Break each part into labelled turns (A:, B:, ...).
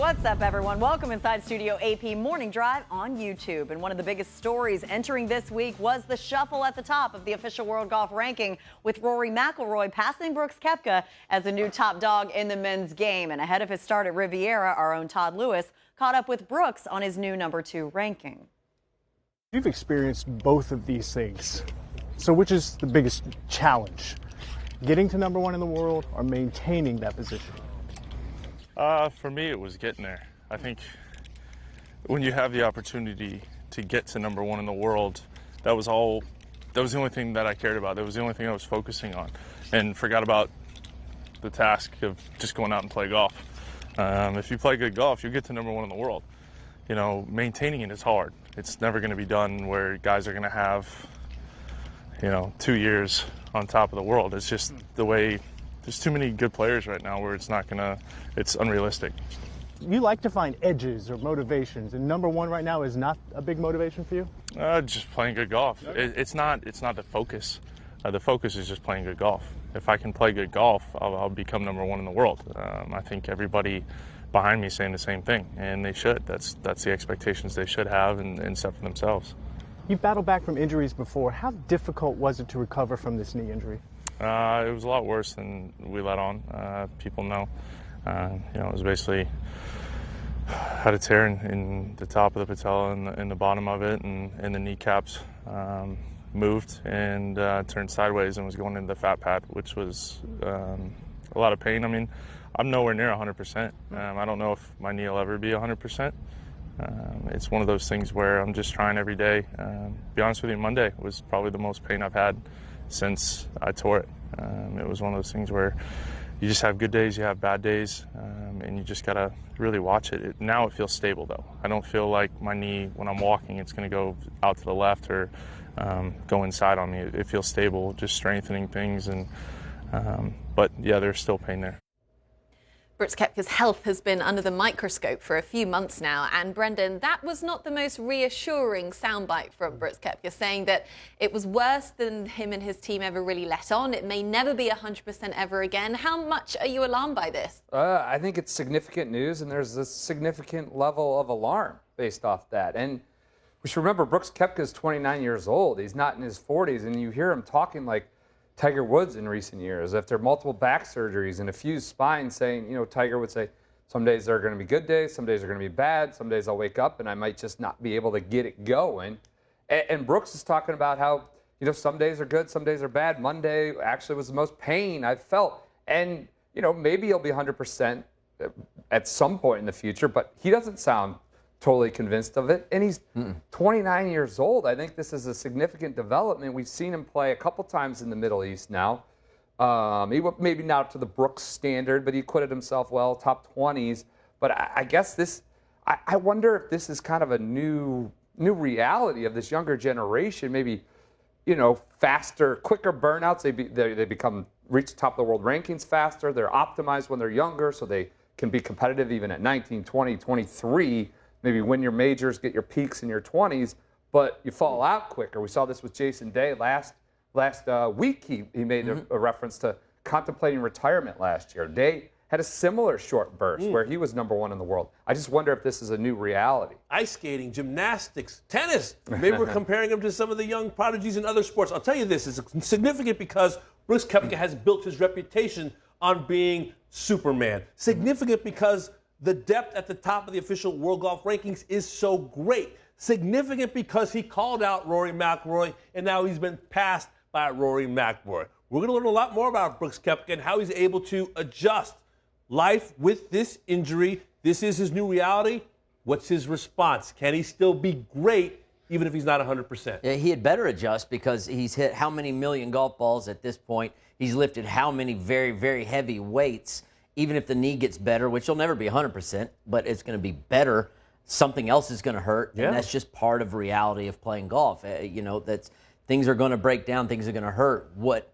A: What's up, everyone? Welcome inside Studio AP Morning Drive on YouTube. And one of the biggest stories entering this week was the shuffle at the top of the official World Golf Ranking, with Rory McIlroy passing Brooks Koepka as a new top dog in the men's game. And ahead of his start at Riviera, our own Todd Lewis caught up with Brooks on his new #2 ranking.
B: You've experienced both of these things. So which is the biggest challenge? Getting to #1 in the world or maintaining that position?
C: For me, it was getting there. I think when you have the opportunity to get to #1 in the world, that was the only thing that I cared about. That was the only thing I was focusing on, and forgot about the task of just going out and play golf. If you play good golf, you get to #1 in the world. You know, maintaining it is hard. It's never going to be done where guys are going to have, 2 years on top of the world. It's just the way. There's too many good players right now where it's unrealistic.
B: You like to find edges or motivations, and #1 right now is not a big motivation for you?
C: Just playing good golf. It's not the focus. The focus is just playing good golf. If I can play good golf, I'll become #1 in the world. I think everybody behind me is saying the same thing, and they should. That's the expectations they should have and set for themselves.
B: You've battled back from injuries before. How difficult was it to recover from this knee injury?
C: It was a lot worse than we let on. People know. It was basically had a tear in the top of the patella and the bottom of it, and the kneecaps moved and turned sideways and was going into the fat pad, which was a lot of pain. I mean, I'm nowhere near 100%. I don't know if my knee will ever be 100%. It's one of those things where I'm just trying every day. To be honest with you, Monday was probably the most pain I've had since I tore it. It was one of those things where you just have good days, you have bad days, and you just gotta really watch it. Now it feels stable though. I don't feel like my knee, when I'm walking, it's gonna go out to the left or go inside on me. It feels stable, just strengthening things, but yeah, there's still pain there.
D: Brooks Koepka's health has been under the microscope for a few months now, and Brendan, that was not the most reassuring soundbite from Brooks Koepka, saying that it was worse than him and his team ever really let on. It may never be 100% ever again. How much are you alarmed by this?
E: I think it's significant news, and there's a significant level of alarm based off that. And we should remember, Brooks Koepka is 29 years old. He's not in his 40s, and you hear him talking like Tiger Woods in recent years, after multiple back surgeries and a fused spine, saying, Tiger would say, some days are going to be good days, some days are going to be bad, some days I'll wake up and I might just not be able to get it going. And Brooks is talking about how, some days are good, some days are bad. Monday actually was the most pain I've felt. And, maybe he'll be 100% at some point in the future, but he doesn't sound totally convinced of it. And he's 29 years old. I think this is a significant development. We've seen him play a couple times in the Middle East now. Maybe not up to the Brooks standard, but he acquitted himself well, top 20s. But I guess I wonder if this is kind of a new reality of this younger generation. Maybe, faster, quicker burnouts. They become reach top of the world rankings faster. They're optimized when they're younger, so they can be competitive even at 19, 20, 23. Maybe win your majors, get your peaks in your 20s, but you fall out quicker. We saw this with Jason Day last week. He made a reference to contemplating retirement last year. Day had a similar short burst where he was #1 in the world. I just wonder if this is a new reality.
F: Ice skating, gymnastics, tennis. Maybe we're comparing him to some of the young prodigies in other sports. I'll tell you this, it's significant because Brooks Koepka has built his reputation on being Superman. Significant because the depth at the top of the official World Golf Rankings is so great. Significant because he called out Rory McIlroy, and now he's been passed by Rory McIlroy. We're going to learn a lot more about Brooks Koepka and how he's able to adjust life with this injury. This is his new reality. What's his response? Can he still be great even if he's not 100%?
G: Yeah, he had better adjust because he's hit how many million golf balls at this point. He's lifted how many very, very heavy weights. Even if the knee gets better, which will never be 100%, but it's going to be better, something else is going to hurt, and that's just part of reality of playing golf. That's things are going to break down, things are going to hurt. What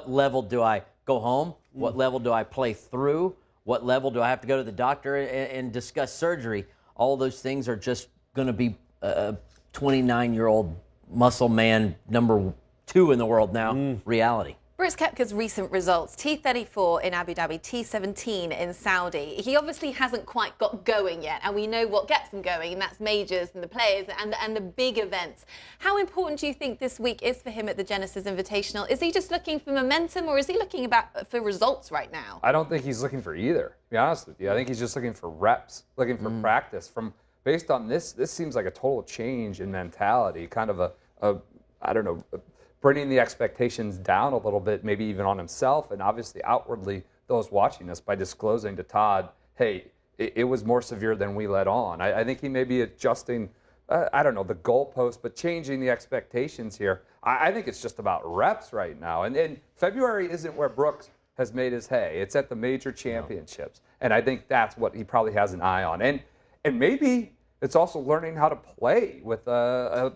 G: level do I go home? What level do I play through? What level do I have to go to the doctor and discuss surgery? All those things are just going to be a 29-year-old muscle man, #2 in the world now, reality.
D: Brooks Koepka's recent results, T34 in Abu Dhabi, T17 in Saudi. He obviously hasn't quite got going yet, and we know what gets him going, and that's majors and the players and the big events. How important do you think this week is for him at the Genesis Invitational? Is he just looking for momentum, or is he looking for results right now?
E: I don't think he's looking for either, to be honest with you. I think he's just looking for reps, looking for practice. Based on this seems like a total change in mentality, kind of I don't know, bringing the expectations down a little bit, maybe even on himself, and obviously outwardly those watching us by disclosing to Todd, hey, it was more severe than we let on. I think he may be adjusting, I don't know, the goalpost, but changing the expectations here. I think it's just about reps right now. And February isn't where Brooks has made his hay. It's at the major championships. And I think that's what he probably has an eye on. And maybe it's also learning how to play with a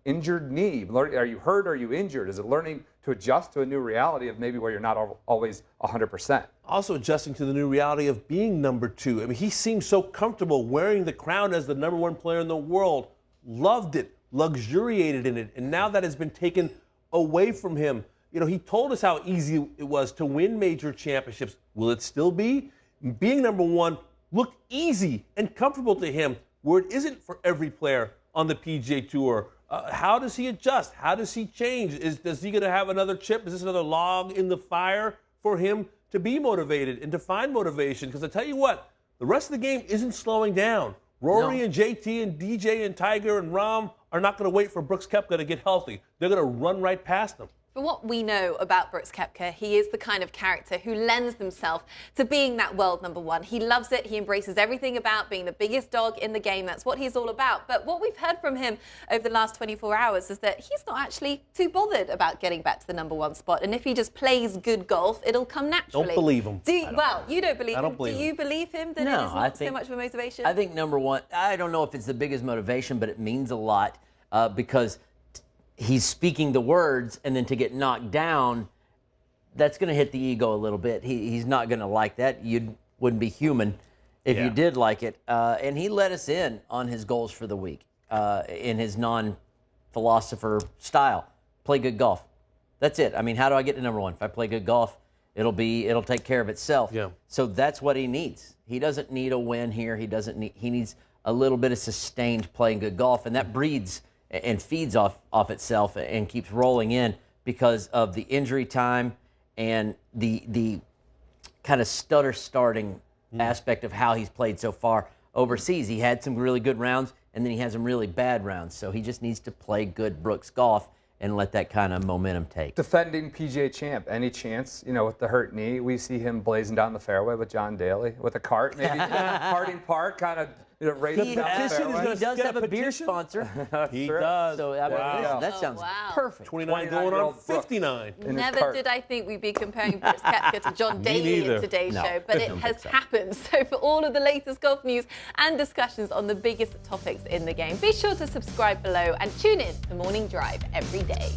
E: injured knee. Are you hurt? Are you injured? Is it learning to adjust to a new reality of maybe where you're not always 100%?
F: Also adjusting to the new reality of being number 2. I mean, he seems so comfortable wearing the crown as the number 1 player in the world. Loved it, luxuriated in it, and now that has been taken away from him. You know, he told us how easy it was to win major championships. Will it still be? Being number 1 looked easy and comfortable to him, where it isn't for every player on the PGA Tour. How does he adjust? How does he change? Is he going to have another chip? Is this another log in the fire for him to be motivated and to find motivation? Because I tell you what, the rest of the game isn't slowing down. Rory and JT and DJ and Tiger and Rahm are not going to wait for Brooks Koepka to get healthy. They're going to run right past them.
D: From what we know about Brooks Koepka, he is the kind of character who lends himself to being that world number 1. He loves it. He embraces everything about being the biggest dog in the game. That's what he's all about. But what we've heard from him over the last 24 hours is that he's not actually too bothered about getting back to the number 1 spot. And if he just plays good golf, it'll come naturally.
F: Don't believe him.
D: You don't believe him. Do you believe him that it is not so much of a motivation?
G: I think number 1, I don't know if it's the biggest motivation, but it means a lot because he's speaking the words, and then to get knocked down, that's going to hit the ego a little bit. He's not going to like that. You wouldn't be human if you did like it. And he let us in on his goals for the week in his non-philosopher style. Play good golf. That's it. I mean, how do I get to number 1? If I play good golf, it'll take care of itself. Yeah. So that's what he needs. He doesn't need a win here. He needs a little bit of sustained playing good golf, and that breeds and feeds off itself and keeps rolling in because of the injury time and the kind of stutter starting aspect of how he's played so far overseas. He had some really good rounds, and then he has some really bad rounds. So he just needs to play good Brooks golf and let that kind of momentum take.
E: Defending PGA champ, any chance, with the hurt knee, we see him blazing down the fairway with John Daly, with a cart, maybe Harding Park, kind of racing down the fairway.
G: He does have a beer sponsor.
F: He does.
G: So that sounds perfect.
F: 29 going on 59.
D: Never did I think we'd be comparing Brooks Koepka to John Daly in today's show, but it has happened. So for all of the latest golf news and discussions on the biggest topics in the game, be sure to subscribe below and tune in to Morning Drive every day.